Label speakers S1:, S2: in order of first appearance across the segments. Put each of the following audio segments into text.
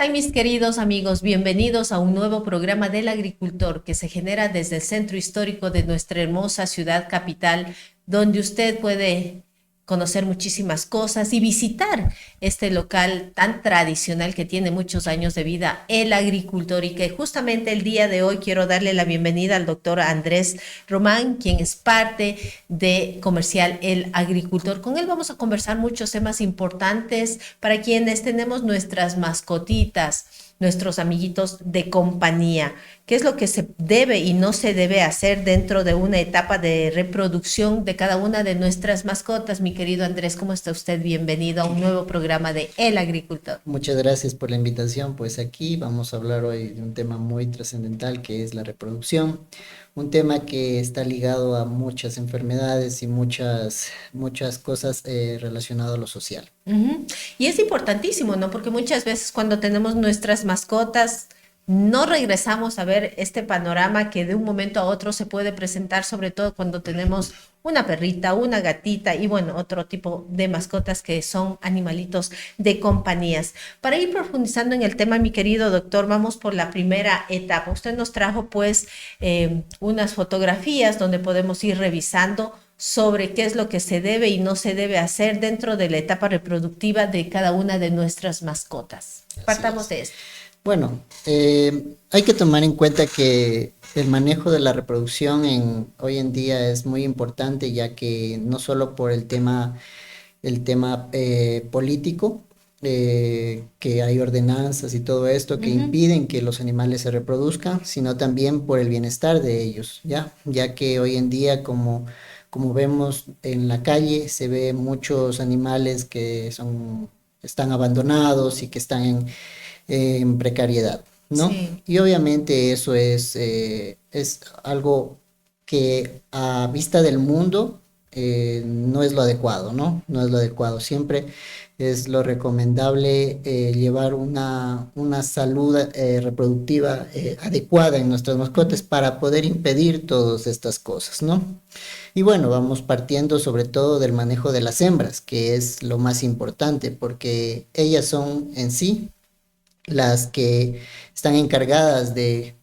S1: están mis queridos amigos? Bienvenidos a un nuevo programa del agricultor que se genera desde el centro histórico de nuestra hermosa ciudad capital, donde usted puede conocer muchísimas cosas y visitar este local tan tradicional que tiene muchos años de vida, el agricultor, y que justamente el día de hoy quiero darle la bienvenida al doctor Andrés Román, quien es parte de Comercial El Agricultor. Con él vamos a conversar muchos temas importantes para quienes tenemos nuestras mascotitas, nuestros amiguitos de compañía. ¿Qué es lo que se debe y no se debe hacer dentro de una etapa de reproducción de cada una de nuestras mascotas? Mi querido Andrés, ¿cómo está usted? Bienvenido a un nuevo programa de El Agricultor.
S2: Muchas gracias por la invitación. Pues aquí vamos a hablar hoy de un tema muy trascendental que es la reproducción, un tema que está ligado a muchas enfermedades y muchas cosas relacionadas a lo social.
S1: Ujú. Y es importantísimo, ¿no? Porque muchas veces cuando tenemos nuestras mascotas, no regresamos a ver este panorama que de un momento a otro se puede presentar, sobre todo cuando tenemos una perrita, una gatita y bueno, otro tipo de mascotas que son animalitos de compañías. Para ir profundizando en el tema, mi querido doctor, vamos por la primera etapa. Usted nos trajo pues unas fotografías donde podemos ir revisando sobre qué es lo que se debe y no se debe hacer dentro de la etapa reproductiva de cada una de nuestras mascotas.
S2: Así
S1: Partamos
S2: es.
S1: de esto.
S2: Bueno, hay que tomar en cuenta que el manejo de la reproducción hoy en día es muy importante, ya que no solo por el tema político, que hay ordenanzas y todo esto que
S1: Ujú.
S2: impiden que los animales se reproduzcan, sino también por el bienestar de ellos, ya que hoy en día, como vemos en la calle, se ve muchos animales que están abandonados y que están en precariedad, ¿no?
S1: Sí.
S2: Y obviamente eso es algo que a vista del mundo no es lo adecuado, ¿no? No es lo adecuado. Siempre es lo recomendable llevar una salud reproductiva adecuada en nuestras mascotas
S1: Ujú.
S2: para poder impedir todas estas cosas, ¿no? Y bueno, vamos partiendo sobre todo del manejo de las hembras, que es lo más importante, porque ellas son en sí las que están encargadas de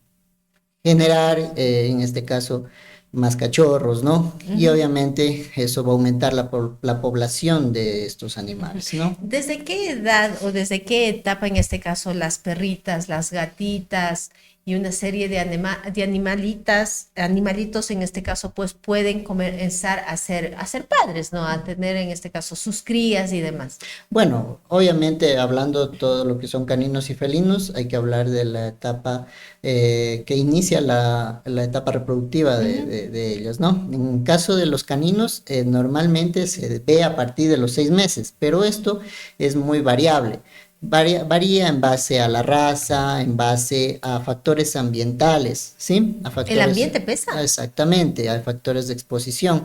S2: generar, en este caso, más cachorros, ¿no? Y
S1: Ujú.
S2: obviamente eso va a aumentar la población de estos
S1: Ujú.
S2: animales, ¿no?
S1: ¿Desde qué edad o desde qué etapa, en este caso, las perritas, las gatitas y una serie de, de animalitas, animalitos en este caso, pues pueden comenzar a ser padres, ¿no? A tener en este caso sus crías y demás.
S2: Bueno, obviamente hablando todo lo que son caninos y felinos, hay que hablar de la etapa que inicia la etapa reproductiva
S1: Ujú.
S2: de ellos, ¿no? En caso de los caninos, normalmente se ve a partir de los 6 meses, pero esto es muy variable. Varía en base a la raza, en base a factores ambientales, ¿sí? A
S1: ¿El
S2: factores,
S1: ambiente pesa?
S2: exactamente, a factores de exposición.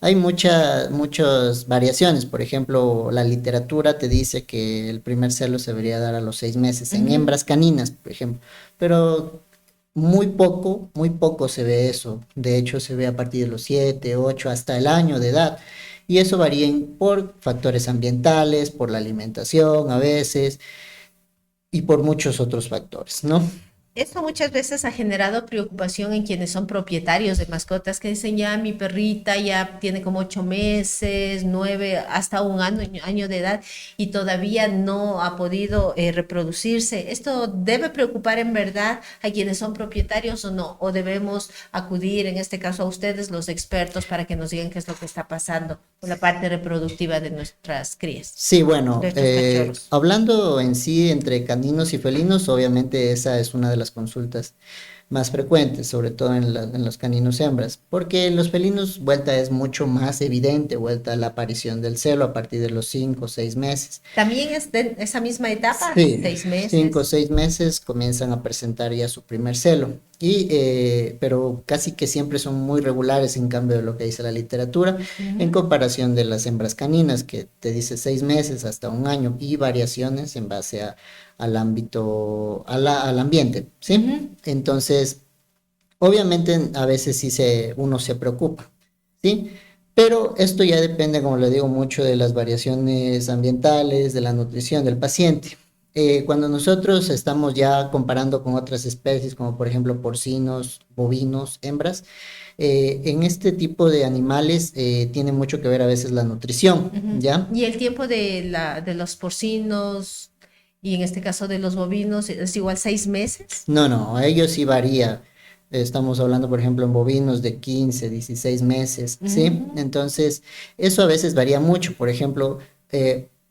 S2: Hay muchas variaciones. Por ejemplo, la literatura te dice que el primer celo se debería dar a los 6 meses en
S1: Ujú.
S2: hembras caninas, por ejemplo, pero muy poco se ve eso. De hecho, se ve a partir de los 7, 8, hasta el año de edad. Y eso varía por factores ambientales, por la alimentación a veces y por muchos otros factores, ¿no?
S1: Eso muchas veces ha generado preocupación en quienes son propietarios de mascotas que dicen ya mi perrita ya tiene como 8 meses, 9, hasta un año de edad y todavía no ha podido reproducirse. ¿Esto debe preocupar en verdad a quienes son propietarios o no? ¿O debemos acudir en este caso a ustedes, los expertos, para que nos digan qué es lo que está pasando con la parte reproductiva de nuestras crías,
S2: Sí,
S1: de
S2: bueno,
S1: nuestros cachorros?
S2: hablando en sí entre caninos y felinos, obviamente esa es una de las consultas más frecuentes, sobre todo en los caninos hembras, porque en los felinos vuelta es mucho más evidente, vuelta la aparición del celo a partir de los 5 o 6 meses.
S1: También es de esa misma etapa,
S2: Sí,
S1: 6 meses.
S2: 5 o 6 meses comienzan a presentar ya su primer celo, pero casi que siempre son muy regulares en cambio de lo que dice la literatura, en
S1: Ujú.
S2: comparación de las hembras caninas, que te dice 6 meses hasta un año y variaciones en base al ámbito, al ambiente, ¿sí?
S1: Ujú.
S2: Entonces, obviamente a veces uno se preocupa, ¿sí? Pero esto ya depende, como le digo, mucho de las variaciones ambientales, de la nutrición del paciente. Cuando nosotros estamos ya comparando con otras especies, como por ejemplo porcinos, bovinos, hembras, en este tipo de animales tiene mucho que ver a veces la nutrición,
S1: Ujú.
S2: ¿ya?
S1: Y el tiempo de los porcinos y en este caso de los bovinos es igual 6 meses.
S2: No, no, a ellos sí varía. Estamos hablando, por ejemplo, en bovinos de 15, 16 meses, ¿sí?
S1: Mm,
S2: Entonces, eso a veces varía mucho. Por ejemplo,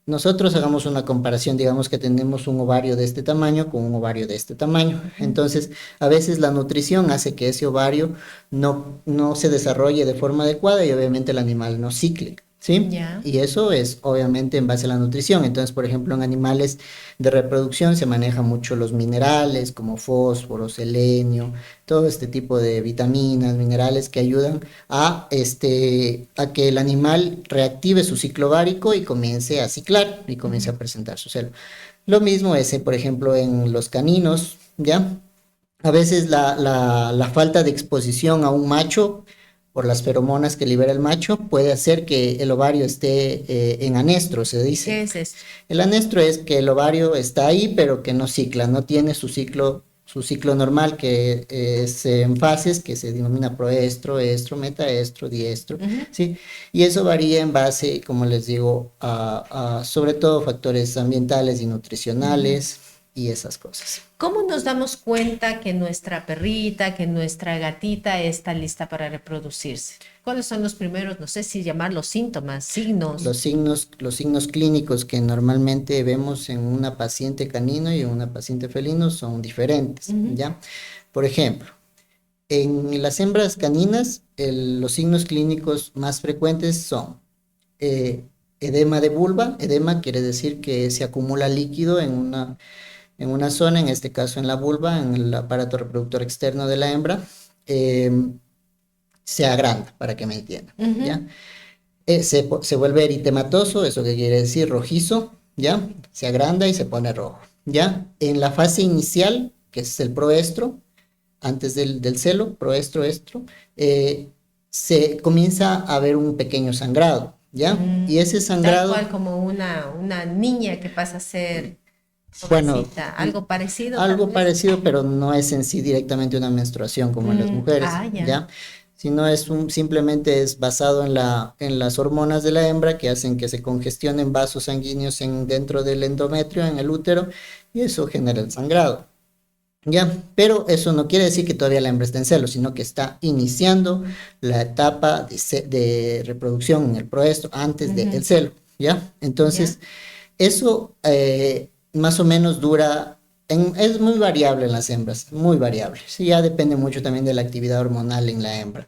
S2: nosotros hagamos una comparación, digamos que tenemos un ovario de este tamaño con un ovario de este tamaño.
S1: ujú.
S2: Entonces, a veces la nutrición hace que ese ovario no se desarrolle de forma adecuada y obviamente el animal no cicle, ¿sí?
S1: Ya.
S2: Y eso es obviamente en base a la nutrición. Entonces, por ejemplo, en animales de reproducción se manejan mucho los minerales como fósforo, selenio, todo este tipo de vitaminas, minerales que ayudan a que el animal reactive su ciclo ovárico y comience a ciclar y comience a presentar su celo. Lo mismo es, por ejemplo, en los caninos, ¿ya? A veces la falta de exposición a un macho por las feromonas que libera el macho puede hacer que el ovario esté en anestro, se dice.
S1: ¿Qué es esto?
S2: El anestro es que el ovario está ahí, pero que no cicla, no tiene su ciclo normal, que es en fases, que se denomina proestro, estro, metaestro, diestro,
S1: Ujú.
S2: ¿sí? Y eso varía en base, como les digo, a sobre todo factores ambientales y
S1: Ujú.
S2: nutricionales y esas cosas.
S1: ¿Cómo nos damos cuenta que nuestra perrita, que nuestra gatita está lista para reproducirse? ¿Cuáles son los primeros, no sé si llamarlos síntomas, signos?
S2: Los signos clínicos que normalmente vemos en una paciente canino y en una paciente felino son diferentes,
S1: Ujú.
S2: ¿ya? Por ejemplo, en las hembras caninas, los signos clínicos más frecuentes son eh, edema de vulva. Edema quiere decir que se acumula líquido en una zona, en este caso en la vulva, en el aparato reproductor externo de la hembra. Se agranda, para que me entiendan, ¿ya?
S1: Ujú.
S2: Se vuelve eritematoso, eso que quiere decir rojizo, ¿ya? Se agranda y se pone rojo, ¿ya? En la fase inicial, que es el proestro, antes del celo, proestro, estro, se comienza a ver un pequeño sangrado, ¿ya? Y ese
S1: Tal
S2: sangrado,
S1: cual como una niña que pasa a ser
S2: bueno,
S1: jovencita, algo parecido tal
S2: algo
S1: vez.
S2: parecido, pero no es en sí directamente una menstruación como en las mujeres,
S1: Ya.
S2: ¿ya? Sino simplemente es basado en las hormonas de la hembra que hacen que se congestionen vasos sanguíneos dentro del endometrio, en el útero, y eso genera el sangrado. Ya, pero eso no quiere decir que todavía la hembra está en celo, sino que está iniciando la etapa de reproducción en el proestro antes del
S1: Ujú.
S2: celo, ¿ya?
S1: Ya.
S2: Entonces, eso más o menos dura, es muy variable en las hembras, muy variable. Sí, ya depende mucho también de la actividad hormonal en la hembra.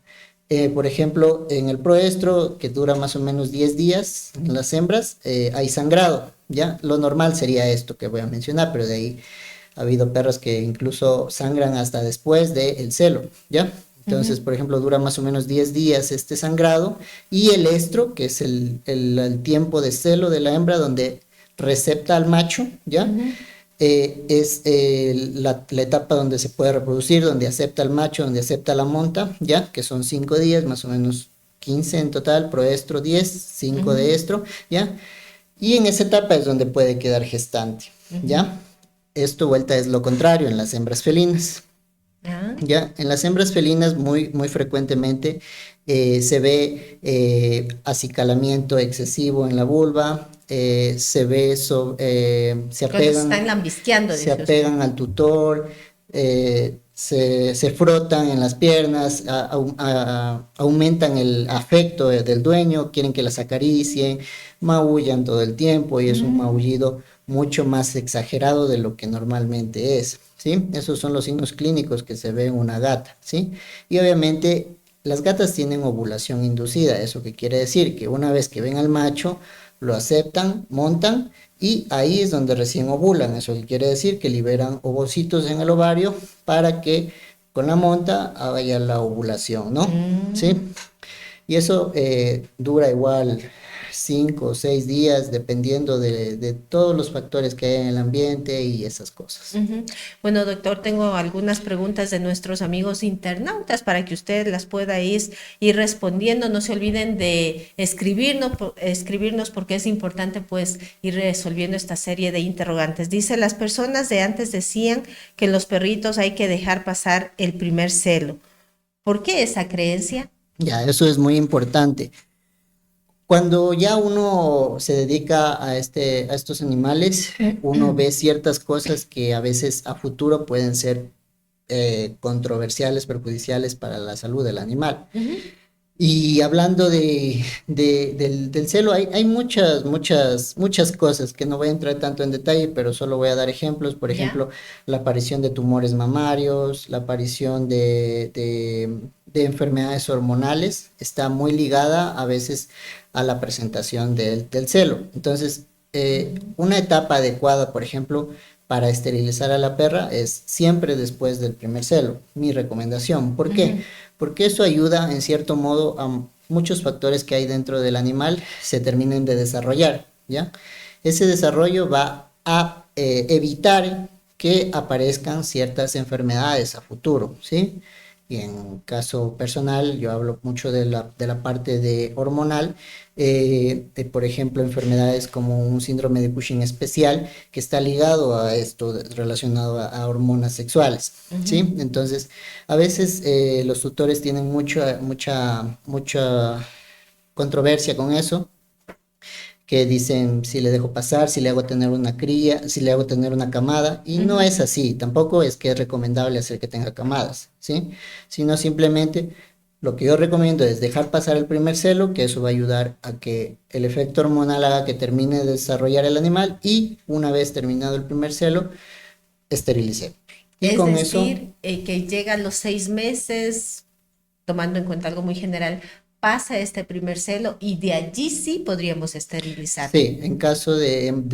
S2: Por ejemplo, en el proestro, que dura más o menos 10 días, en las hembras hay sangrado, ¿ya? Lo normal sería esto que voy a mencionar, pero de ahí ha habido perros que incluso sangran hasta después del celo, ¿ya? Entonces,
S1: Ujú.
S2: por ejemplo, dura más o menos 10 días este sangrado y el estro, que es el tiempo de celo de la hembra donde recepta al macho, ¿ya?
S1: Ujú.
S2: Es la etapa donde se puede reproducir, donde acepta al macho, donde acepta la monta, ¿ya? Que son 5 días, más o menos 15 en total, proestro 10, 5 de
S1: Ujú.
S2: estro, ¿ya? Y en esa etapa es donde puede quedar gestante,
S1: Ujú.
S2: ¿ya? Esto vuelta es lo contrario en las hembras felinas.
S1: Ah.
S2: Ya, en las hembras felinas muy frecuentemente se ve acicalamiento excesivo en la vulva,
S1: Cuando se están lambisqueando,
S2: se
S1: dice usted.
S2: apegan al tutor, se frotan en las piernas, aumentan el afecto del dueño, quieren que las acaricien, maullan todo el tiempo y es un
S1: Mm.
S2: maullido mucho más exagerado de lo que normalmente es, ¿sí? Esos son los signos clínicos que se ve en una gata, ¿sí? Y obviamente las gatas tienen ovulación inducida, ¿eso qué quiere decir? Que una vez que ven al macho, lo aceptan, montan y ahí es donde recién ovulan, eso que quiere decir que liberan ovocitos en el ovario para que con la monta haya la ovulación, ¿no? ¿Sí?
S1: Mm.
S2: Y eso dura igual 5 o 6 días, dependiendo de todos los factores que hay en el ambiente y esas cosas.
S1: Ujú. Bueno, doctor, tengo algunas preguntas de nuestros amigos internautas para que usted las pueda ir respondiendo. No se olviden de escribirnos porque es importante pues ir resolviendo esta serie de interrogantes. Dice, las personas de antes decían que en los perritos hay que dejar pasar el primer celo. ¿Por qué esa creencia?
S2: Ya, eso es muy importante. Cuando ya uno se dedica a estos animales, uno ve ciertas cosas que a veces a futuro pueden ser controversiales, perjudiciales para la salud del animal.
S1: Ujú.
S2: Y hablando del celo, hay muchas cosas que no voy a entrar tanto en detalle, pero solo voy a dar ejemplos. Por
S1: ¿Ya?
S2: ejemplo, la aparición de tumores mamarios, la aparición de enfermedades hormonales, está muy ligada a veces a la presentación del celo. Entonces, una etapa adecuada, por ejemplo, para esterilizar a la perra es siempre después del primer celo, mi recomendación. ¿Por qué?
S1: Ujú.
S2: Porque eso ayuda en cierto modo a muchos factores que hay dentro del animal se terminen de desarrollar, ¿ya? Ese desarrollo va a evitar que aparezcan ciertas enfermedades a futuro, ¿sí? Y en caso personal, yo hablo mucho de la parte de hormonal, por ejemplo, enfermedades como un síndrome de Cushing especial, que está ligado a esto relacionado a hormonas sexuales, ¿sí?
S1: Ujú.
S2: Entonces, a veces los tutores tienen mucha controversia con eso, que dicen si le dejo pasar, si le hago tener una cría, si le hago tener una camada, y no
S1: Ujú.
S2: es así, tampoco es que es recomendable hacer que tenga camadas, ¿sí? Sino simplemente lo que yo recomiendo es dejar pasar el primer celo, que eso va a ayudar a que el efecto hormonal haga que termine de desarrollar el animal y una vez terminado el primer celo, esterilicé. Y
S1: Es
S2: con eso,
S1: decir, que llegan los 6 meses, tomando en cuenta algo muy general, pasa este primer celo y de allí sí podríamos esterilizar.
S2: sí, en caso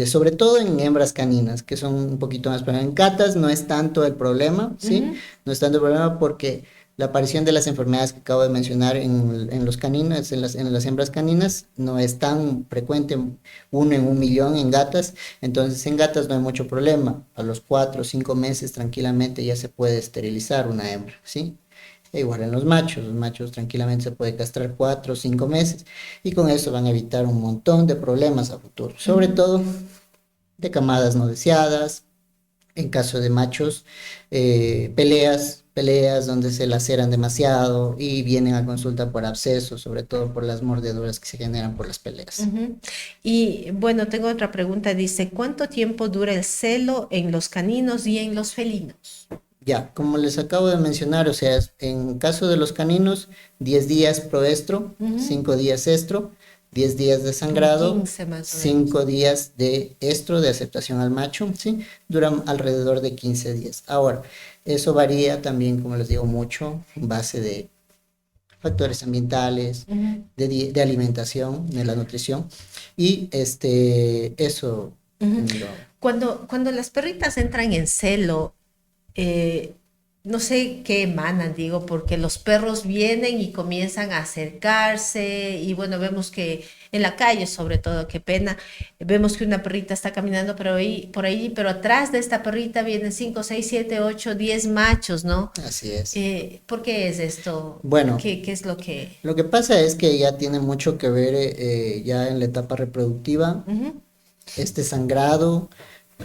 S2: sobre todo en hembras caninas, que son un poquito más, pero en catas no es tanto el problema, ¿sí?
S1: Ujú.
S2: No es tanto el problema porque la aparición de las enfermedades que acabo de mencionar en los caninos, en las hembras caninas, no es tan frecuente, 1 en 1 millón en gatas, entonces en gatas no hay mucho problema. A los 4 o 5 meses tranquilamente ya se puede esterilizar una hembra, ¿sí? E igual en los machos tranquilamente se puede castrar 4 o 5 meses y con eso van a evitar un montón de problemas a futuro, sobre
S1: Ujú.
S2: todo de camadas no deseadas, en caso de machos, peleas donde se laceran demasiado y vienen a consulta por abscesos, sobre todo por las mordeduras que se generan por las peleas.
S1: Ujú. Y bueno, tengo otra pregunta. Dice, ¿cuánto tiempo dura el celo en los caninos y en los felinos?
S2: Ya, como les acabo de mencionar, o sea, en caso de los caninos, 10 días proestro,
S1: Ujú.
S2: 5 días estro, 10 días de
S1: Como
S2: sangrado,
S1: 15 más o menos.
S2: 5 días de estro, de aceptación al macho, ¿sí? Duran alrededor de 15 días. Ahora, eso varía también, como les digo, mucho en base de factores ambientales,
S1: Ujú.
S2: de alimentación, de la nutrición, y eso
S1: Ujú.
S2: lo...
S1: Cuando las perritas entran en celo, eh, no sé qué emanan, digo, porque los perros vienen y comienzan a acercarse y bueno, vemos que en la calle, sobre todo, qué pena, vemos que una perrita está caminando por ahí, pero atrás de esta perrita vienen 5, 6, 7, 8, 10 machos, ¿no?
S2: Así es.
S1: ¿Por qué es esto?
S2: Bueno,
S1: ¿Qué es lo que...?
S2: lo que pasa es que ya tiene mucho que ver ya en la etapa reproductiva.
S1: Ujú.
S2: Este sangrado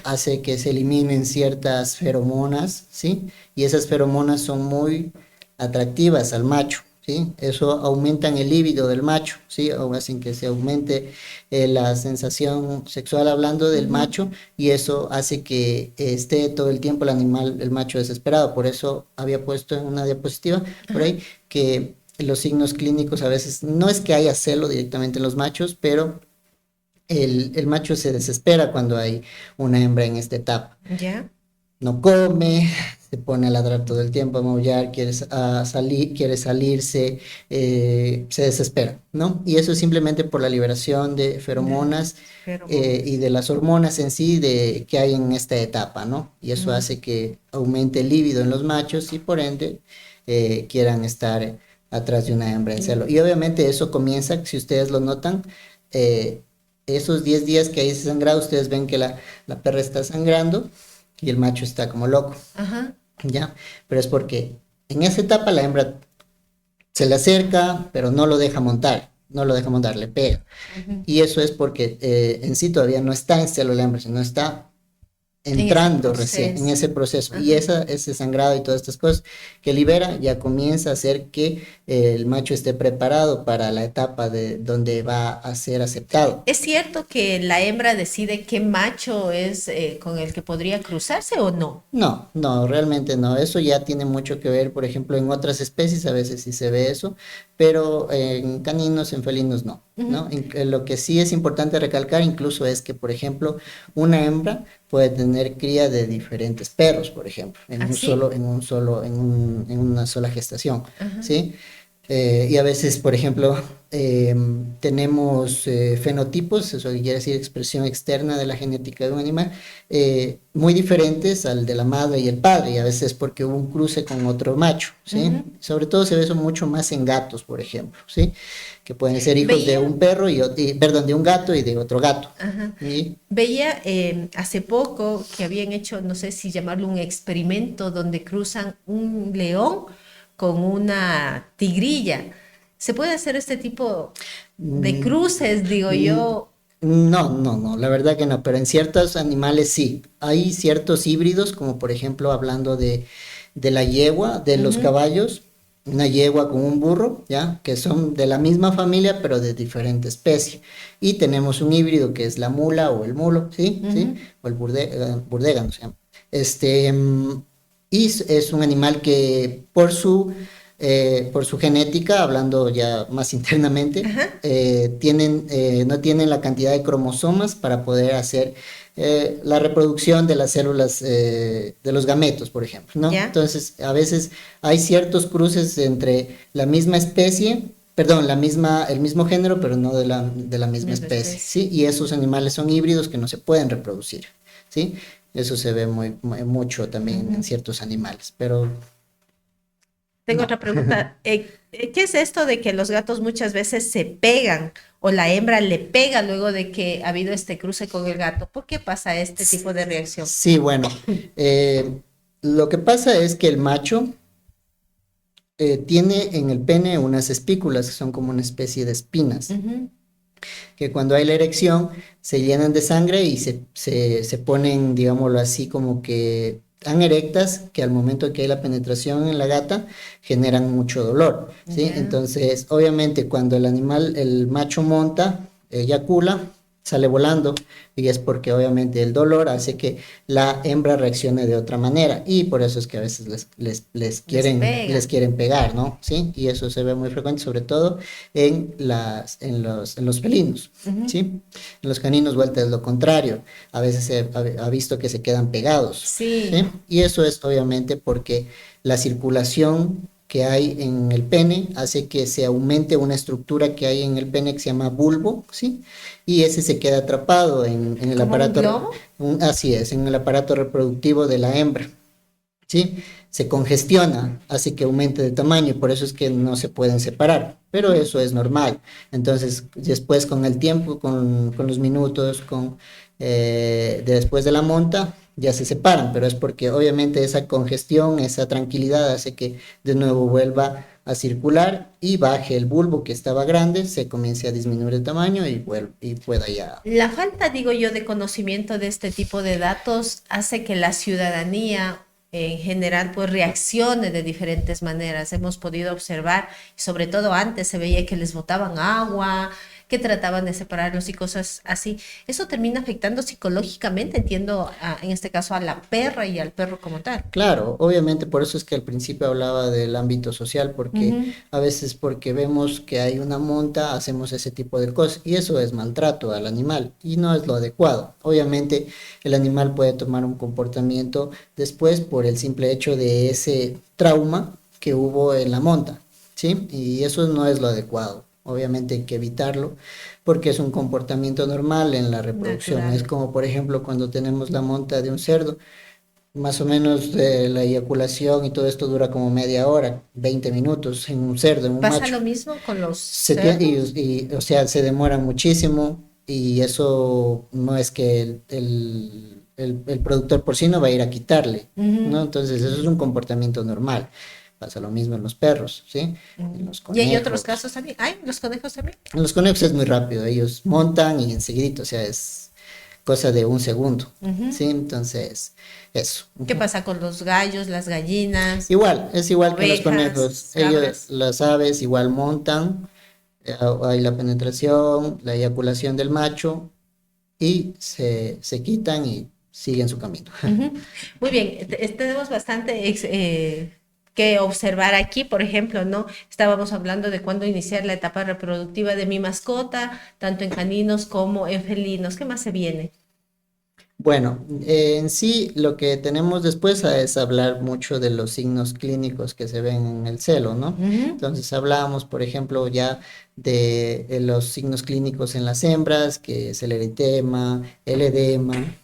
S2: hace que se eliminen ciertas feromonas, ¿sí? Y esas feromonas son muy atractivas al macho, ¿sí? Eso aumentan el líbido del macho, ¿sí? O hacen que se aumente la sensación sexual hablando del
S1: Ujú.
S2: macho y eso hace que esté todo el tiempo el animal, el macho desesperado. Por eso había puesto en una diapositiva por
S1: Ajá.
S2: ahí que los signos clínicos a veces no es que haya celo directamente en los machos, pero el macho se desespera cuando hay una hembra en esta etapa.
S1: ¿Ya?
S2: No come, se pone a ladrar todo el tiempo, a maullar, salir, quiere salirse, se desespera, ¿no? Y eso es simplemente por la liberación de
S1: De
S2: feromonas y
S1: feromonas.
S2: de las hormonas en sí que hay en esta etapa, ¿no? Y eso
S1: Ujú.
S2: hace que aumente el líbido en los machos y por ende quieran estar atrás de una hembra en celo. Y obviamente eso comienza, si ustedes lo notan, eh, esos 10 días que hay ese sangrado, ustedes ven que la perra está sangrando y el macho está como loco,
S1: Ajá.
S2: ¿ya? Pero es porque en esa etapa la hembra se le acerca, pero no lo deja montar, no lo deja montar, le pega.
S1: Ujú.
S2: Y eso es porque en sí todavía no está en celo la hembra, sino está
S1: En ese
S2: entrando recién en
S1: proceso.
S2: ese proceso. Y
S1: Ajá.
S2: ese sangrado y todas estas cosas que libera ya comienza a hacer que el macho esté preparado para la etapa de donde va a ser aceptado.
S1: ¿Es cierto que la hembra decide qué macho es con el que podría cruzarse o no?
S2: No, no, realmente no. Eso ya tiene mucho que ver, por ejemplo, en otras especies a veces sí se ve eso, pero en caninos, en felinos no,
S1: Ujú.
S2: ¿no? Lo que sí es importante recalcar incluso es que, por ejemplo, una hembra puede tener cría de diferentes perros, por ejemplo,
S1: ¿Así?
S2: en una sola gestación,
S1: Ajá.
S2: ¿sí? Y a veces, por ejemplo, tenemos fenotipos, eso quiere decir expresión externa de la genética de un animal, muy diferentes al de la madre y el padre, y a veces porque hubo un cruce con otro macho, ¿sí?
S1: Ujú.
S2: Sobre todo se ve eso mucho más en gatos, por ejemplo, ¿sí? Que pueden ser hijos de
S1: Veía,
S2: un perro perdón, de un gato y de otro gato.
S1: ajá,
S2: ¿Sí?
S1: veía hace poco que habían hecho, no sé si llamarlo un experimento, donde cruzan un león con una tigrilla. ¿Se puede hacer este tipo de
S2: Mm,
S1: cruces, digo
S2: mm,
S1: yo?
S2: No, no, no, la verdad que no, pero en ciertos animales sí. Hay ciertos híbridos, como por ejemplo hablando de la yegua, de los
S1: Ujú.
S2: caballos, una yegua con un burro, ¿ya? Que son de la misma familia, pero de diferente especie. Y tenemos un híbrido que es la mula o el mulo, ¿sí? ¿Sí?
S1: Ujú.
S2: O el burdégano se llama. Este, y es un animal que por su genética, hablando ya más internamente,
S1: Ajá.
S2: no tienen la cantidad de cromosomas para poder hacer la reproducción de las células de los gametos, por ejemplo, ¿no?
S1: ¿Ya?
S2: Entonces, a veces hay ciertos cruces entre la misma especie, perdón, el mismo género, pero no de la misma
S1: Misma
S2: especie,
S1: especie.
S2: ¿sí? Y esos animales son híbridos que no se pueden reproducir, ¿sí? Eso se ve mucho también en
S1: Ujú.
S2: ciertos animales, pero
S1: Tengo
S2: no.
S1: otra pregunta. ¿Qué es esto de que los gatos muchas veces se pegan o la hembra le pega luego de que ha habido este cruce con el gato? ¿Por qué pasa este tipo de reacción?
S2: Sí, bueno, lo que pasa es que el macho tiene en el pene unas espículas que son como una especie de espinas,
S1: Ujú.
S2: que cuando hay la erección se llenan de sangre y se ponen, digámoslo así, como que tan erectas que al momento que hay la penetración en la gata generan mucho dolor, ¿sí?
S1: Ya.
S2: Entonces, obviamente, cuando el macho monta, eyacula, sale volando y es porque obviamente el dolor hace que la hembra reaccione de otra manera y por eso es que a veces
S1: Les pega.
S2: les quieren pegar, ¿no? ¿Sí? Y eso se ve muy frecuente, sobre todo en los felinos,
S1: Ujú.
S2: ¿sí? En los caninos vuelta es lo contrario, a veces ha visto que se quedan pegados, ¿sí?
S1: Sí.
S2: Y eso es obviamente porque la circulación que hay en el pene hace que se aumente una estructura que hay en el pene que se llama bulbo, ¿sí? Y ese se queda atrapado en el
S1: ¿Como un
S2: aparato,
S1: globo?
S2: así es, en el aparato reproductivo de la hembra, ¿sí? Se congestiona, hace que aumente de tamaño y por eso es que no se pueden separar, pero
S1: Ujú.
S2: eso es normal. Entonces, después con el tiempo, con los minutos, después de la monta, ya se separan, pero es porque obviamente esa congestión, esa tranquilidad hace que de nuevo vuelva a circular y baje el bulbo que estaba grande, se comience a disminuir el tamaño y pueda ya.
S1: La falta, digo yo, de conocimiento de este tipo de datos hace que la ciudadanía en general pues reaccione de diferentes maneras. Hemos podido observar, sobre todo antes se veía que les botaban agua, que trataban de separarlos y cosas así. Eso termina afectando psicológicamente, entiendo, en este caso a la perra y al perro como tal.
S2: Claro, obviamente por eso es que al principio hablaba del ámbito social, porque
S1: Ujú.
S2: a veces porque vemos que hay una monta, hacemos ese tipo de cosas y eso es maltrato al animal y no es lo adecuado. Obviamente el animal puede tomar un comportamiento después por el simple hecho de ese trauma que hubo en la monta, ¿sí? Y eso no es lo adecuado. Obviamente hay que evitarlo porque es un comportamiento normal en la reproducción. Es
S1: Natural.
S2: como por ejemplo cuando tenemos la monta de un cerdo. más o menos la eyaculación y todo esto dura como media hora, 20 minutos en un cerdo, en un
S1: ¿Pasa
S2: macho.
S1: lo mismo con los
S2: Se tie-
S1: cerdos?
S2: o sea, se demora muchísimo y eso no es que el productor porcino va a ir a quitarle, ¿no?
S1: Ujú,
S2: Entonces, eso es un comportamiento normal. Pasa lo mismo en los perros, ¿sí? En
S1: ujú.
S2: los
S1: Y hay otros
S2: conejos.
S1: casos también. ¿Ay, los conejos también?
S2: En los conejos es muy rápido, ellos montan y enseguidito, o sea, es cosa de un segundo,
S1: Ujú.
S2: ¿sí? Entonces, eso.
S1: ¿Qué
S2: Ujú.
S1: pasa con los gallos, las gallinas,
S2: Igual, es igual que en los conejos.
S1: ovejas,
S2: Ellos,
S1: cabras?
S2: las aves, igual montan, hay la penetración, la eyaculación del macho y se quitan y siguen su camino.
S1: Ujú. Muy bien, tenemos bastante que observar aquí, por ejemplo, ¿no? Estábamos hablando de cuándo iniciar la etapa reproductiva de mi mascota, tanto en caninos como en felinos. ¿Qué más se viene?
S2: Bueno, en sí lo que tenemos después es hablar mucho de los signos clínicos que se ven en el celo, ¿no?
S1: Ujú.
S2: Entonces hablamos, por ejemplo, ya de los signos clínicos en las hembras, que es el eritema, el edema,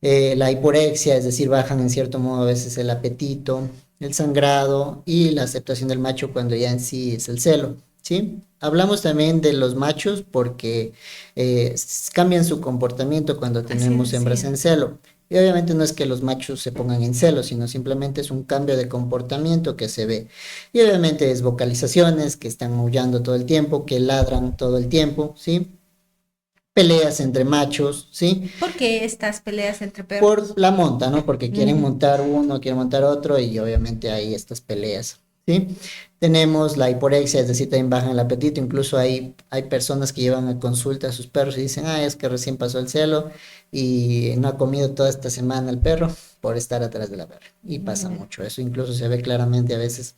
S2: la hiporexia, es decir, bajan en cierto modo a veces el apetito, el sangrado y la aceptación del macho cuando ya en sí es el celo, ¿sí? Hablamos también de los machos porque cambian su comportamiento cuando
S1: Así
S2: tenemos hembras
S1: decía.
S2: en celo. Y obviamente no es que los machos se pongan en celo, sino simplemente es un cambio de comportamiento que se ve. Y obviamente es vocalizaciones que están maullando todo el tiempo, que ladran todo el tiempo, ¿sí? Peleas entre machos, ¿sí?
S1: ¿Por qué estas peleas entre
S2: Por
S1: perros?
S2: la monta, ¿no? Porque quieren
S1: Ujú.
S2: montar uno, quieren montar otro y obviamente hay estas peleas, ¿sí? Tenemos la hiporexia, es decir, también bajan el apetito, incluso hay personas que llevan a consulta a sus perros y dicen, ah, es que recién pasó el celo y no ha comido toda esta semana el perro por estar atrás de la perra. Y pasa
S1: Mm.
S2: mucho, eso incluso se ve claramente a veces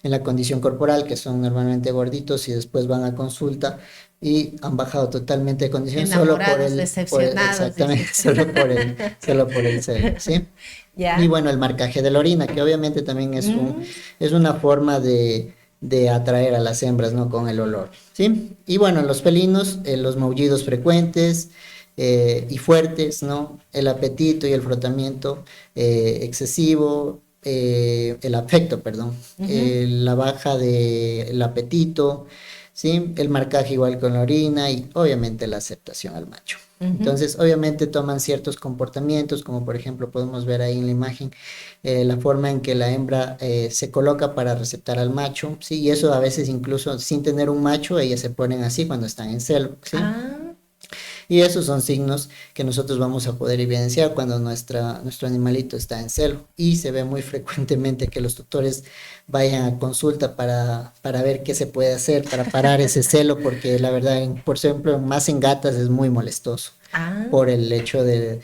S2: en la condición corporal, que son normalmente gorditos y después van a consulta y han bajado totalmente de condición solo
S1: Enamorados, decepcionados,
S2: exactamente,
S1: dices.
S2: solo por el celo, ¿sí? Y
S1: ¿Ya?
S2: bueno, el marcaje de la orina, que obviamente también
S1: Mm.
S2: es una forma de atraer a las hembras, ¿no? Con el olor, ¿sí? Y bueno, los felinos, los maullidos frecuentes y fuertes, ¿no? El apetito y el frotamiento excesivo, el afecto, perdón,
S1: Ujú.
S2: la baja del apetito, ¿sí? El marcaje igual con la orina y obviamente la aceptación al macho.
S1: Ujú.
S2: Entonces, obviamente toman ciertos comportamientos, como por ejemplo podemos ver ahí en la imagen, la forma en que la hembra se coloca para receptar al macho, ¿sí? Y eso a veces incluso sin tener un macho, ellas se ponen así cuando están en celo, ¿sí?
S1: Ah,
S2: Y esos son signos que nosotros vamos a poder evidenciar cuando nuestro animalito está en celo. Y se ve muy frecuentemente que los tutores vayan a consulta para ver qué se puede hacer para parar ese celo, porque la verdad, por ejemplo, más en gatas es muy molestoso
S1: ah,
S2: por el hecho de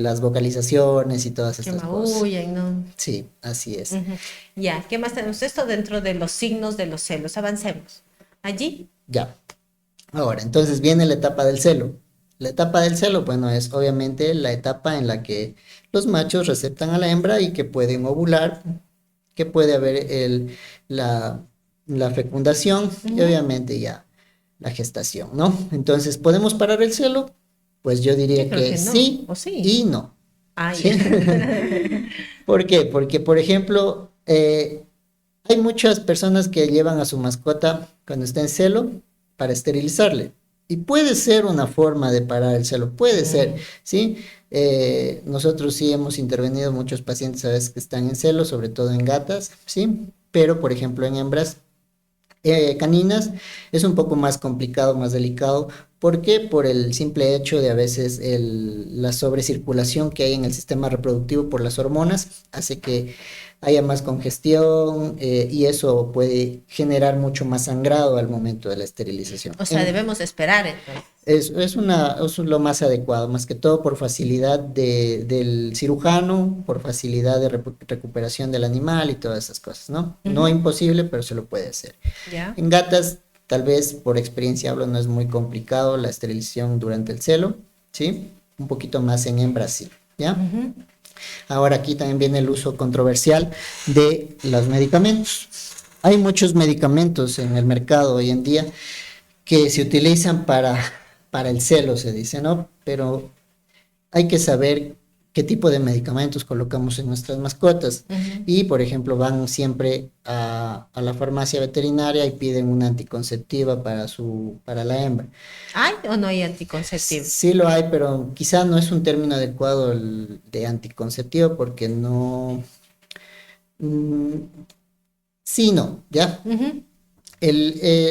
S2: las vocalizaciones y todas
S1: que
S2: estas cosas.
S1: maullen, ¿no?
S2: Sí, así es.
S1: Ujú. Ya, ¿qué más tenemos? Esto dentro de los signos de los celos. Avancemos. Allí.
S2: Ya. Ahora, entonces viene la etapa del celo. La etapa del celo, bueno, es obviamente la etapa en la que los machos receptan a la hembra y que pueden ovular, que puede haber la, la fecundación y
S1: Ujú.
S2: obviamente ya la gestación, ¿no? Entonces, ¿podemos parar el celo? Pues yo
S1: Yo
S2: diría
S1: creo
S2: que
S1: que no,
S2: sí
S1: ¿o sí?
S2: y no,
S1: Ah, ya.
S2: ¿sí? ¿Por qué? Porque, por ejemplo, hay muchas personas que llevan a su mascota cuando está en celo para esterilizarle. Y puede ser una forma de parar el celo, puede ser,
S1: Mm.
S2: ¿sí? Nosotros sí hemos intervenido muchos pacientes a veces que están en celo, sobre todo en gatas, ¿sí? Pero, por ejemplo, en hembras caninas es un poco más complicado, más delicado. ¿Por qué? Por el simple hecho de a veces la sobrecirculación que hay en el sistema reproductivo por las hormonas hace que haya más congestión y eso puede generar mucho más sangrado al momento de la esterilización.
S1: O sea, debemos esperar entonces.
S2: Es lo más adecuado, más que todo por facilidad del cirujano, por facilidad de recuperación del animal y todas esas cosas, ¿no? No
S1: Ujú.
S2: imposible, pero se lo puede hacer.
S1: Ya.
S2: En gatas, tal vez por experiencia hablo, no es muy complicado la esterilización durante el celo, ¿sí? Un poquito más en hembras, sí, ¿ya?
S1: Ujú.
S2: Ahora aquí también viene el uso controversial de los medicamentos. Hay muchos medicamentos en el mercado hoy en día que se utilizan para el celo, se dice, ¿no? Pero hay que saber qué tipo de medicamentos colocamos en nuestras mascotas. Y, por ejemplo, van siempre a la farmacia veterinaria y piden una anticonceptiva para la hembra.
S1: ¿Hay o no hay anticonceptivo?
S2: Sí lo hay, pero quizá no es un término adecuado el de anticonceptivo porque no... mm, sí, no, ¿ya?
S1: Ujú.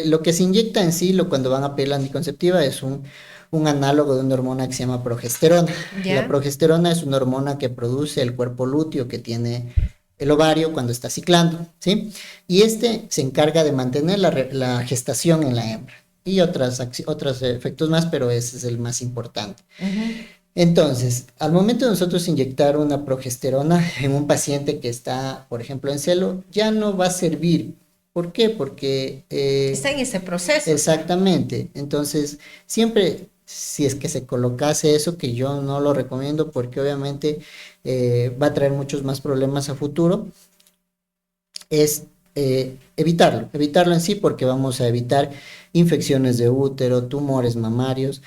S2: Lo que se inyecta en sí, cuando van a pedir la anticonceptiva, es un análogo de una hormona que se llama progesterona. La
S1: ¿Ya?
S2: progesterona es una hormona que produce el cuerpo lúteo que tiene el ovario cuando está ciclando, ¿sí? Y este se encarga de mantener la gestación en la hembra y otros efectos más, pero ese es el más importante.
S1: Ujú.
S2: Entonces, al momento de nosotros inyectar una progesterona en un paciente que está, por ejemplo, en celo, ya no va a servir. ¿Por qué? Porque
S1: Está en ese proceso.
S2: exactamente. Entonces, siempre, si es que se colocase eso, que yo no lo recomiendo porque obviamente va a traer muchos más problemas a futuro, es evitarlo en sí porque vamos a evitar infecciones de útero, tumores mamarios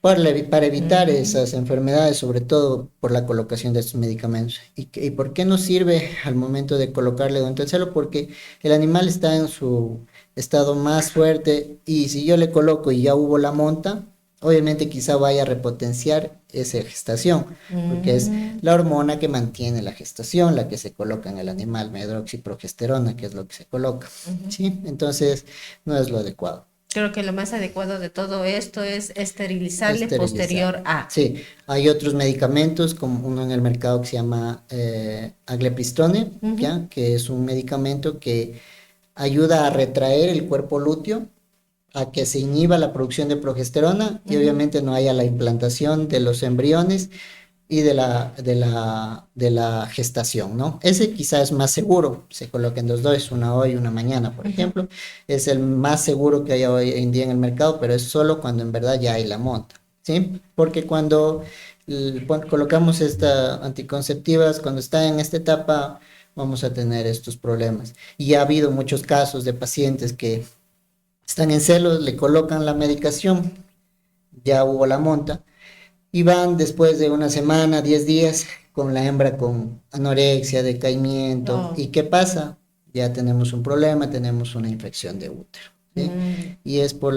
S2: para evitar
S1: Ujú.
S2: esas enfermedades, sobre todo por la colocación de estos medicamentos. ¿Y por qué nos sirve al momento de colocarle durante el celo? Porque el animal está en su estado más fuerte y si yo le coloco y ya hubo la monta, obviamente quizá vaya a repotenciar esa gestación, porque es
S1: Mm.
S2: la hormona que mantiene la gestación, la que se coloca en el animal, medroxiprogesterona, que es lo que se coloca,
S1: Ujú.
S2: ¿sí? Entonces, no es lo adecuado.
S1: Creo que lo más adecuado de todo esto es esterilizarle
S2: Esterilizar.
S1: posterior a.
S2: Sí, hay otros medicamentos, como uno en el mercado que se llama aglepistrone,
S1: Ujú.
S2: ¿ya? Que es un medicamento que ayuda a retraer el cuerpo lúteo, a que se inhiba la producción de progesterona y
S1: Ujú.
S2: obviamente no haya la implantación de los embriones y de la gestación, ¿no? Ese quizás es más seguro, se coloca en dos dosis, una hoy y una mañana, por
S1: Ujú.
S2: ejemplo, es el más seguro que hay hoy en día en el mercado, pero es solo cuando en verdad ya hay la monta, ¿sí? Porque cuando colocamos estas anticonceptivas, cuando está en esta etapa, vamos a tener estos problemas. Y ha habido muchos casos de pacientes que están en celos, le colocan la medicación, ya hubo la monta, y van después de una semana, 10 días, con la hembra con anorexia, decaimiento.
S1: Oh.
S2: ¿Y qué pasa? Ya tenemos un problema, tenemos una infección de útero, ¿sí?
S1: Mm.
S2: Y es por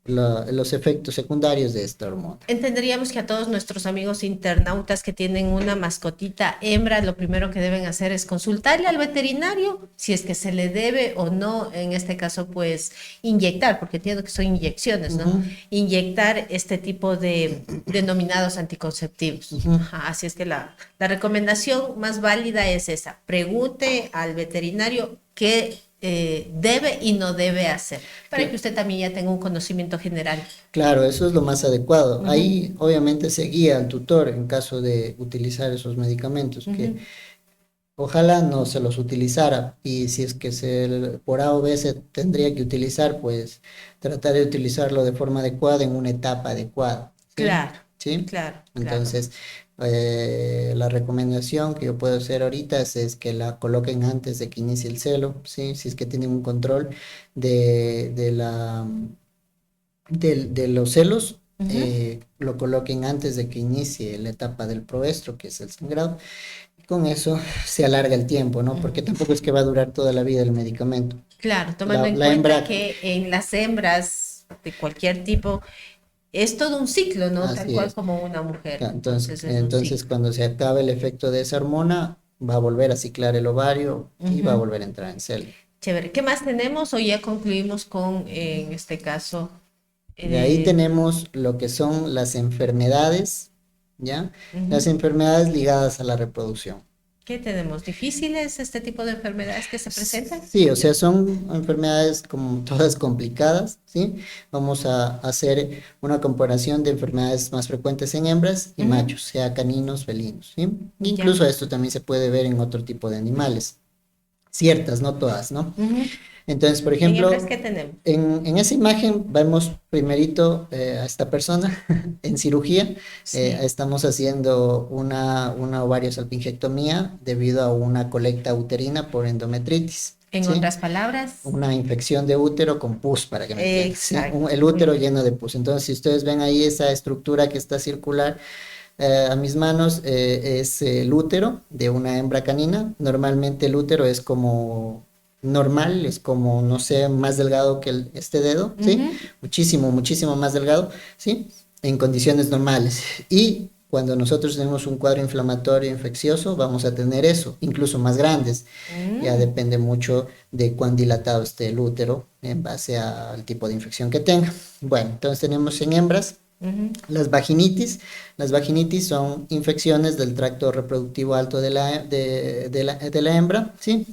S2: los efectos secundarios de esta hormona.
S1: Entenderíamos que a todos nuestros amigos internautas que tienen una mascotita hembra, lo primero que deben hacer es consultarle al veterinario si es que se le debe o no, en este caso, pues inyectar, porque entiendo que son inyecciones, ¿no?
S2: Ujú,
S1: Inyectar este tipo de denominados anticonceptivos.
S2: ujú.
S1: Ajá, así es que la recomendación más válida es esa: pregunte al veterinario qué debe y no debe hacer, para que usted también ya tenga un conocimiento general.
S2: Claro, eso es lo más adecuado.
S1: Ujú.
S2: Ahí obviamente se guía al tutor en caso de utilizar esos medicamentos, que
S1: Ujú.
S2: ojalá no se los utilizara y si es que por A o B se tendría que utilizar, pues tratar de utilizarlo de forma adecuada en una etapa adecuada, ¿sí?
S1: Claro,
S2: ¿Sí?
S1: claro, claro.
S2: Entonces, la recomendación que yo puedo hacer ahorita es que la coloquen antes de que inicie el celo, ¿sí? Si es que tienen un control de de los celos,
S1: Ujú.
S2: lo coloquen antes de que inicie la etapa del proestro, que es el sangrado. Con eso se alarga el tiempo, ¿no? Porque
S1: Ujú.
S2: tampoco es que va a durar toda la vida el medicamento.
S1: Claro, tomando
S2: La,
S1: en
S2: la
S1: cuenta
S2: hembra,
S1: que en las hembras de cualquier tipo es todo un ciclo, ¿no? Tal
S2: así
S1: cual
S2: es.
S1: como una mujer.
S2: Entonces,
S1: Entonces es un
S2: entonces,
S1: ciclo.
S2: cuando se acabe el efecto de esa hormona, va a volver a ciclar el ovario y va a
S1: Ujú.
S2: volver a entrar en celo.
S1: Chévere. ¿Qué más tenemos? O ya concluimos con, en este caso,
S2: De ahí
S1: eh,
S2: tenemos lo que son las enfermedades, ¿ya? Las
S1: ujú.
S2: enfermedades ligadas a la reproducción.
S1: ¿Qué tenemos? ¿Difíciles este tipo de enfermedades que se presentan?
S2: Sí, o sea, son enfermedades como todas complicadas, ¿sí? Vamos a hacer una comparación de enfermedades más frecuentes en hembras y
S1: Ujú.
S2: machos, sea caninos, felinos, ¿sí?
S1: Ya.
S2: Incluso esto también se puede ver en otro tipo de animales, ciertas, no todas, ¿no?
S1: Ujú.
S2: Entonces, por
S1: En hembras,
S2: ejemplo,
S1: ¿qué tenemos?
S2: en esa imagen vemos primerito a esta persona en cirugía.
S1: Sí.
S2: Estamos haciendo una ovariosalpingectomía debido a una colecta uterina por endometritis,
S1: En
S2: ¿sí?
S1: otras palabras,
S2: Una infección de útero con pus, para que me entiendas, ¿sí?
S1: exacto.
S2: El
S1: Muy
S2: útero
S1: bien.
S2: lleno de pus. Entonces, si ustedes ven ahí esa estructura que está circular, a mis manos es el útero de una hembra canina. Normalmente el útero es como normal, es como, no sé, más delgado que este dedo, ¿sí?
S1: Ujú.
S2: Muchísimo, muchísimo más delgado, ¿sí? En condiciones normales. Y cuando nosotros tenemos un cuadro inflamatorio infeccioso, vamos a tener eso, incluso más grandes. Ya
S1: Mm.
S2: depende mucho de cuán dilatado esté el útero en base al tipo de infección que tenga. Bueno, entonces tenemos en hembras
S1: Ujú.
S2: las vaginitis. Las vaginitis son infecciones del tracto reproductivo alto de la hembra, ¿sí?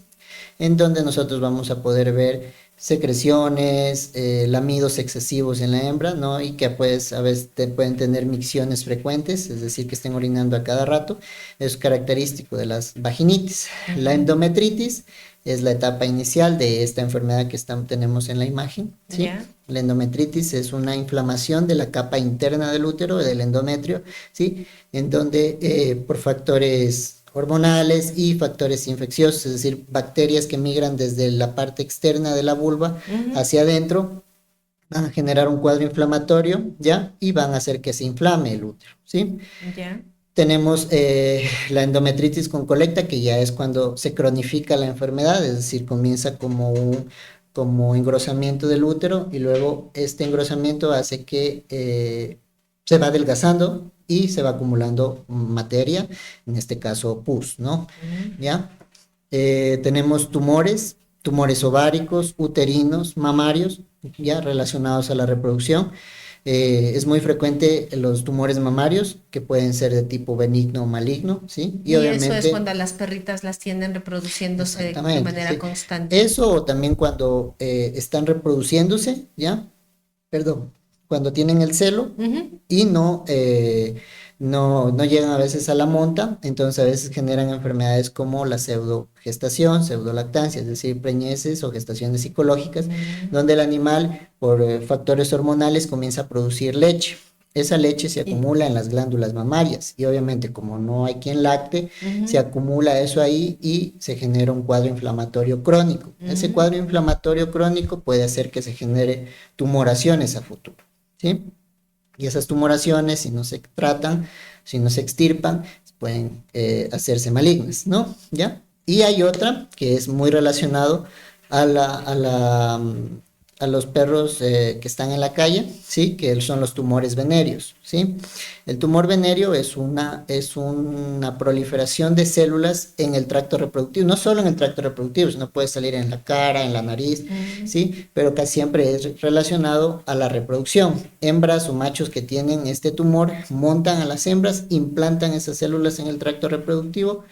S2: En donde nosotros vamos a poder ver secreciones, lamidos excesivos en la hembra, ¿no? Y que pues a veces pueden tener micciones frecuentes, es decir, que estén orinando a cada rato. Es característico de las vaginitis. La
S1: Ujú.
S2: endometritis es la etapa inicial de esta enfermedad que tenemos en la imagen, ¿sí?
S1: Ya.
S2: La endometritis es una inflamación de la capa interna del útero, del endometrio, ¿sí? En donde por factores hormonales y factores infecciosos, es decir, bacterias que migran desde la parte externa de la vulva
S1: Ujú.
S2: hacia adentro, van a generar un cuadro inflamatorio, ¿ya? Y van a hacer que se inflame el útero, ¿sí?
S1: Ya.
S2: Tenemos la endometritis con colecta, que ya es cuando se cronifica la enfermedad, es decir, comienza como engrosamiento del útero y luego este engrosamiento hace que se va adelgazando y se va acumulando materia, en este caso pus, ¿no?
S1: Ujú.
S2: ¿Ya? Tenemos tumores ováricos, uterinos, mamarios, ya relacionados a la reproducción. Es muy frecuente los tumores mamarios, que pueden ser de tipo benigno o maligno, ¿sí? Y
S1: Y eso es
S2: obviamente,
S1: cuando las perritas las tienen reproduciéndose de
S2: exactamente,
S1: manera
S2: ¿sí?
S1: constante.
S2: Eso o también cuando están reproduciéndose, ¿ya? Perdón, cuando tienen el celo
S1: Ujú.
S2: y no llegan a veces a la monta, entonces a veces generan enfermedades como la pseudogestación, pseudolactancia, es decir, preñeces o gestaciones psicológicas,
S1: Mm.
S2: donde el animal por factores hormonales comienza a producir leche. Esa leche se
S1: Y,
S2: acumula en las glándulas mamarias y obviamente como no hay quien lacte, se
S1: ujú.
S2: acumula eso ahí y se genera un cuadro inflamatorio crónico. Ese
S1: Mm.
S2: cuadro inflamatorio crónico puede hacer que se genere tumoraciones a futuro, ¿sí? Y esas tumoraciones, si no se tratan, si no se extirpan, pueden hacerse malignas, ¿no? ¿Ya? Y hay otra que es muy relacionado a los perros que están en la calle, ¿sí? Que son los tumores venéreos, ¿sí? El tumor venéreo es una proliferación de células en el tracto reproductivo, no solo en el tracto reproductivo, sino puede salir en la cara, en la nariz,
S1: Mm.
S2: ¿sí? Pero casi siempre es relacionado a la reproducción. Hembras o machos que tienen este tumor montan a las hembras, implantan esas células en el tracto reproductivo.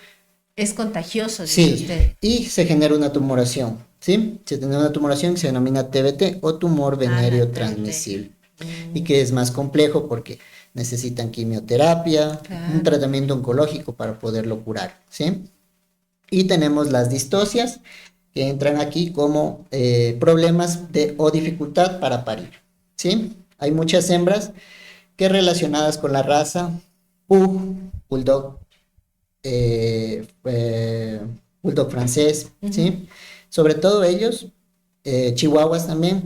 S1: Es contagioso, dice
S2: Sí,
S1: usted.
S2: y se genera una tumoración, ¿sí? Se genera una tumoración que se denomina TBT o tumor
S1: Ah, la
S2: venéreo
S1: TBT.
S2: transmisible y
S1: Mm.
S2: que es más complejo porque necesitan quimioterapia, un
S1: Claro.
S2: tratamiento oncológico para poderlo curar, ¿sí? Y tenemos las distocias que entran aquí como problemas o dificultad para parir, ¿sí? Hay muchas hembras que relacionadas con la raza Pug, Bulldog, eh, eh, Bulldog francés,
S1: Ujú.
S2: ¿sí? Sobre todo ellos, chihuahuas también,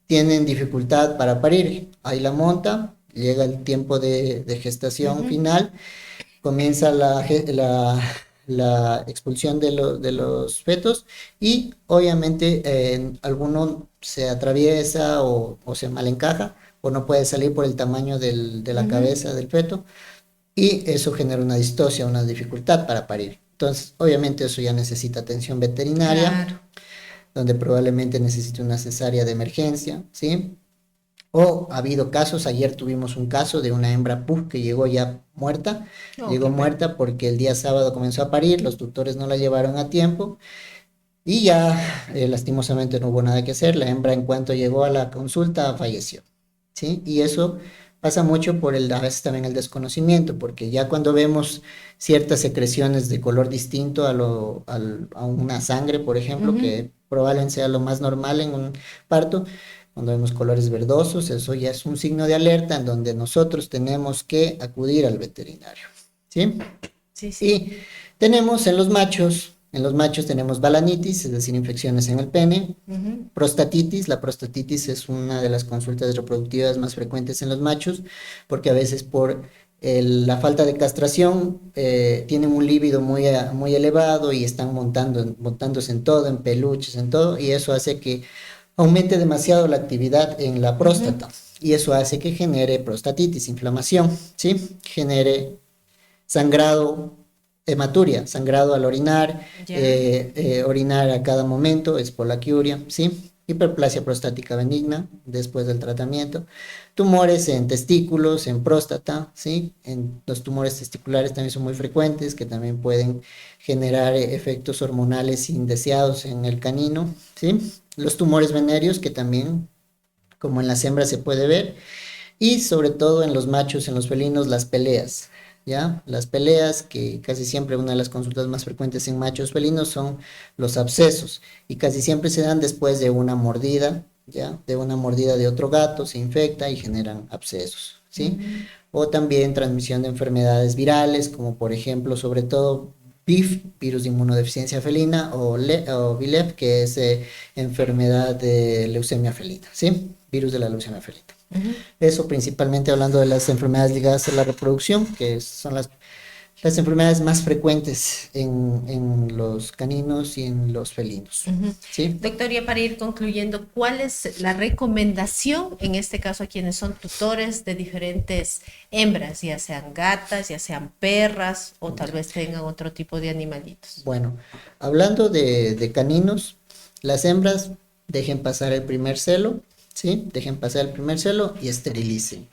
S2: tienen dificultad para parir. Ahí la monta, llega el tiempo de gestación
S1: Ujú.
S2: final, comienza la expulsión de los fetos y obviamente alguno se atraviesa o se malencaja o no puede salir por el tamaño de la
S1: Ujú.
S2: cabeza del feto y eso genera una distosia, una dificultad para parir. Entonces, obviamente eso ya necesita atención veterinaria,
S1: Claro.
S2: donde probablemente necesite una cesárea de emergencia, ¿sí? O ha habido casos, ayer tuvimos un caso de una hembra pug que
S1: Oh,
S2: llegó
S1: qué pena.
S2: muerta porque el día sábado comenzó a parir, los tutores no la llevaron a tiempo y ya lastimosamente no hubo nada que hacer, la hembra en cuanto llegó a la consulta falleció, ¿sí? Y eso pasa mucho a veces también el desconocimiento, porque ya cuando vemos ciertas secreciones de color distinto a una sangre, por ejemplo,
S1: Ujú.
S2: que probablemente sea lo más normal en un parto, cuando vemos colores verdosos, eso ya es un signo de alerta en donde nosotros tenemos que acudir al veterinario, ¿sí?
S1: Sí, sí.
S2: Y tenemos en los machos tenemos balanitis, es decir, infecciones en el pene,
S1: Ujú.
S2: prostatitis. La prostatitis es una de las consultas reproductivas más frecuentes en los machos, porque a veces por La falta de castración, tienen un líbido muy elevado y están montándose en todo, en peluches, en todo, y eso hace que aumente demasiado la actividad en la próstata, y eso hace que genere prostatitis, inflamación, ¿sí? Genere sangrado, hematuria, sangrado al orinar,
S1: Ya.
S2: orinar a cada momento, espolaquiuria, ¿sí? Hiperplasia prostática benigna después del tratamiento, tumores en testículos, en próstata, ¿sí? Los tumores testiculares también son muy frecuentes, que también pueden generar efectos hormonales indeseados en el canino, ¿sí? Los tumores venéreos, que también, como en las hembras se puede ver, y sobre todo en los machos, en los felinos, las peleas, ¿ya? Las peleas, que casi siempre una de las consultas más frecuentes en machos felinos son los abscesos, y casi siempre se dan después de una mordida, ¿ya? De una mordida de otro gato, se infecta y generan abscesos, ¿sí? O también transmisión de enfermedades virales, como por ejemplo, sobre todo BIF, virus de inmunodeficiencia felina, o VILEF, que es enfermedad de leucemia felina, ¿sí? Virus de la leucemia felina. Eso principalmente hablando de las enfermedades ligadas a la reproducción, que son las enfermedades más frecuentes en los caninos y en los felinos. ¿Sí?
S1: Doctor, ya para ir concluyendo, ¿cuál es la recomendación, en este caso a quienes son tutores de diferentes hembras, ya sean gatas, ya sean perras o tal vez tengan otro tipo de animalitos?
S2: Bueno, hablando de caninos, las hembras dejen pasar el primer celo, ¿sí? Dejen pasar el primer celo y esterilicen.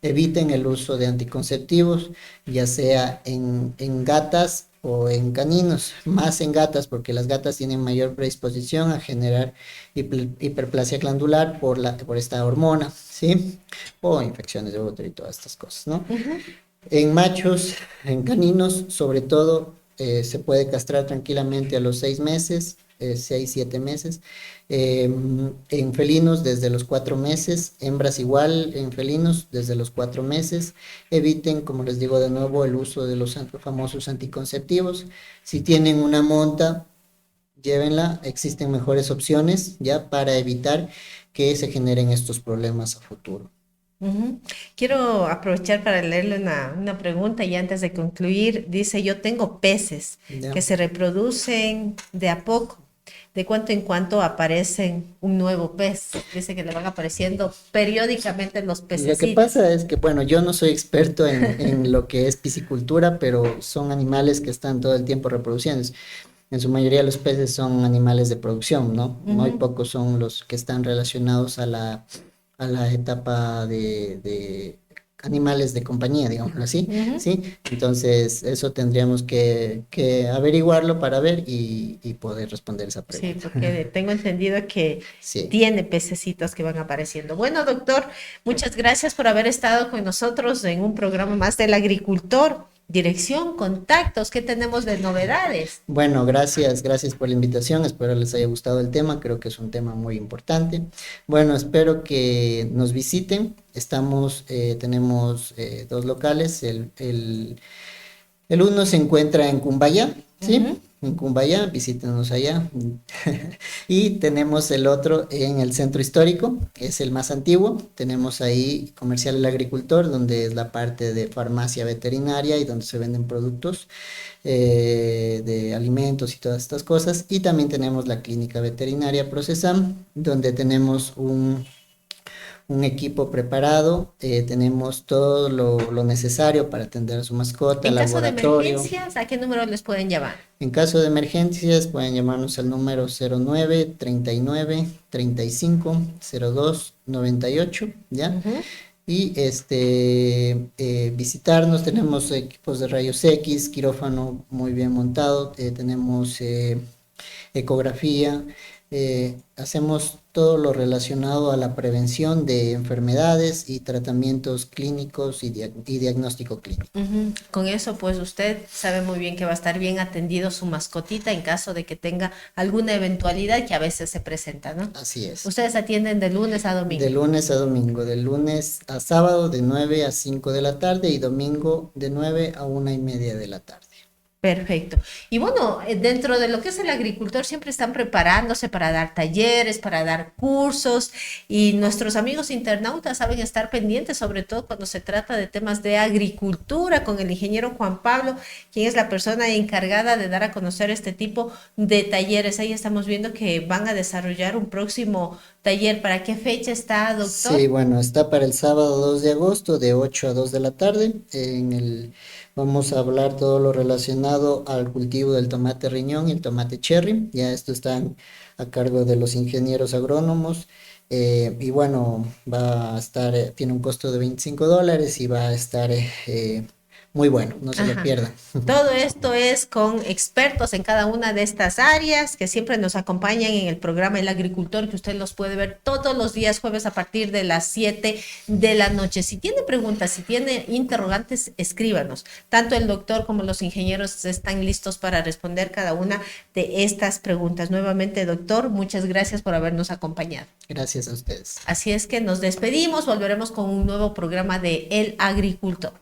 S2: Eviten el uso de anticonceptivos, ya sea en gatas o en caninos, más en gatas, porque las gatas tienen mayor predisposición a generar hiperplasia glandular por esta hormona, ¿sí? O infecciones de útero y todas estas cosas, ¿no? En machos, en caninos, sobre todo, se puede castrar tranquilamente a los 6 meses, 6, 7 meses. En felinos desde los 4 meses, hembras igual en felinos desde los 4 meses. Eviten, como les digo de nuevo, el uso de los famosos anticonceptivos. Si tienen una monta, llévenla, existen mejores opciones ya para evitar que se generen estos problemas a futuro.
S1: Quiero aprovechar para leerle una pregunta y antes de concluir, dice, yo tengo peces
S2: ¿Ya?
S1: que se reproducen de a poco. De cuanto en cuanto aparecen un nuevo pez. Dice que le van apareciendo periódicamente los
S2: Lo que
S1: pececitos.
S2: pasa es que, bueno, yo no soy experto en lo que es piscicultura, pero son animales que están todo el tiempo reproduciendo. En su mayoría los peces son animales de producción, ¿no? Muy
S1: Ujú.
S2: pocos son los que están relacionados a la etapa de animales de compañía, digámoslo así,
S1: Ujú.
S2: ¿sí? Entonces, eso tendríamos que averiguarlo para ver y poder responder esa
S1: Sí,
S2: pregunta.
S1: porque tengo entendido que
S2: Sí.
S1: tiene pececitos que van apareciendo. Bueno, doctor, muchas gracias por haber estado con nosotros en un programa más del agricultor. Dirección, contactos, ¿qué tenemos de novedades?
S2: Bueno, gracias por la invitación, espero les haya gustado el tema, creo que es un tema muy importante. Bueno, espero que nos visiten, tenemos dos locales, el uno se encuentra en Cumbayá, ¿sí?
S1: Ujú.
S2: En Cumbayá, visítenos allá. Y tenemos el otro en el centro histórico, que es el más antiguo. Tenemos ahí Comercial El Agricultor, donde es la parte de farmacia veterinaria y donde se venden productos de alimentos y todas estas cosas. Y también tenemos la clínica veterinaria Procesam, donde tenemos un equipo preparado, tenemos todo lo necesario para atender a su mascota,
S1: En caso de
S2: laboratorio.
S1: emergencias, ¿a qué número les pueden llamar?
S2: En caso de emergencias, pueden llamarnos al número 09 39 35 02 98, ¿ya?
S1: Ujú.
S2: Y visitarnos, tenemos equipos de rayos X, quirófano muy bien montado, tenemos ecografía, hacemos todo lo relacionado a la prevención de enfermedades y tratamientos clínicos y diagnóstico clínico.
S1: Con eso, pues usted sabe muy bien que va a estar bien atendido su mascotita en caso de que tenga alguna eventualidad que a veces se presenta, ¿no?
S2: Así es.
S1: Ustedes atienden de lunes a domingo.
S2: De lunes a domingo, de lunes a sábado de 9 a 5 de la tarde y domingo de 9 a 1:30 de la tarde.
S1: Perfecto. Y bueno, dentro de lo que es el agricultor, siempre están preparándose para dar talleres, para dar cursos, y nuestros amigos internautas saben estar pendientes, sobre todo cuando se trata de temas de agricultura, con el ingeniero Juan Pablo, quien es la persona encargada de dar a conocer este tipo de talleres. Ahí estamos viendo que van a desarrollar un próximo taller. ¿Para qué fecha está, doctor?
S2: Sí, bueno, está para el sábado 2 de agosto de 8 a 2 de la tarde. Vamos a hablar todo lo relacionado al cultivo del tomate riñón y el tomate cherry. Ya esto están a cargo de los ingenieros agrónomos. Y bueno, va a estar, tiene un costo de $25 y va a estar muy bueno, no se lo
S1: Ajá.
S2: pierdan.
S1: Todo esto es con expertos en cada una de estas áreas que siempre nos acompañan en el programa El Agricultor, que usted los puede ver todos los días jueves a partir de las 7 de la noche. Si tiene preguntas, si tiene interrogantes, escríbanos. Tanto el doctor como los ingenieros están listos para responder cada una de estas preguntas. Nuevamente, doctor, muchas gracias por habernos acompañado.
S2: Gracias a ustedes.
S1: Así es que nos despedimos, volveremos con un nuevo programa de El Agricultor.